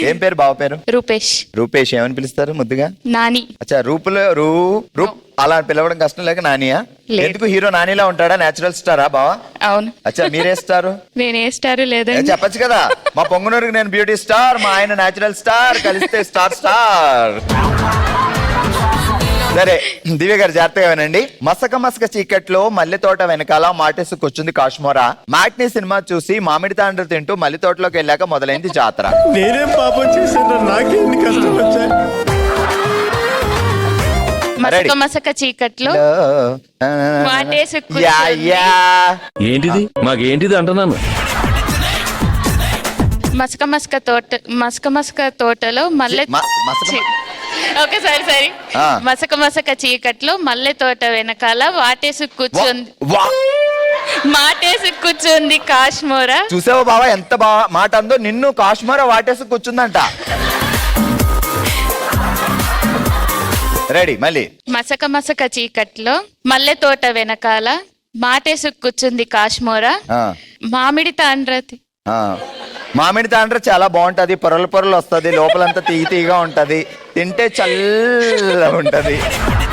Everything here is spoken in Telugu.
ఏం పేరు బావ పేరు? రూపేష్. రూపేష్. ఏమని పిలుస్తారు ముద్దుగా? నాని. అచ్చా, రూపులో రూప్ అలా పిలవడం కష్టం లేక నానియా? లేదు. ఎందుకు హీరో నానిలా ఉంటాడా? నేచురల్ స్టారా బావా? అవును. అచ్చా, మీరే స్టారు? నేను ఏ స్టార్ లేదండి. చెప్పచ్చు కదా, మా పొంగునూరుకి నేను బ్యూటీ స్టార్, మా ఆయన నేచురల్ స్టార్, కలిస్తే స్టార్ స్టార్. సరే దివ్య గారు జాగ్రత్తగా వినండి. మసక మసక చీకట్లో మల్లె తోట వెనకాల మాటేసు కూర్చుంది కాశ్మోరా. మ్యాట్నీ సినిమా చూసి మామిడి తాండ్రు తింటూ మల్లె తోటలోకి వెళ్ళాక మొదలైంది జాతర. నేనేం పాపం చేశాను, నాకే ఎన్ని కష్టాలు వచ్చాయి. మసక మసక చీకట్లో మాటేసి యా, యా. ఏంటిది మాకేంటిది అంటున్నాను. మసక మసక తోటలో మల్లె మసక ఓకే సరే మసక మసక చీకట్లో మల్లె తోట వెనకాల మాటేసి కూర్చుంది కాశ్మోరా. చూసావా బావా ఎంత మాట అందో, నిన్ను కాశ్మోరా వాటేసి కూర్చుందంట. రెడీ మళ్ళీ. మసక మసక చీకట్లో మల్లె తోట వెనకాల మాటేసి కూర్చుంది కాశ్మోరా. మామిడి తాండ్రతి. మామిడి తాండ్ర చాలా బాగుంటది, పొరలు పొరలు వస్తుంది, లోపలంతా తీగ తీగగా ఉంటది, తింటే చల్ల ఉంటది.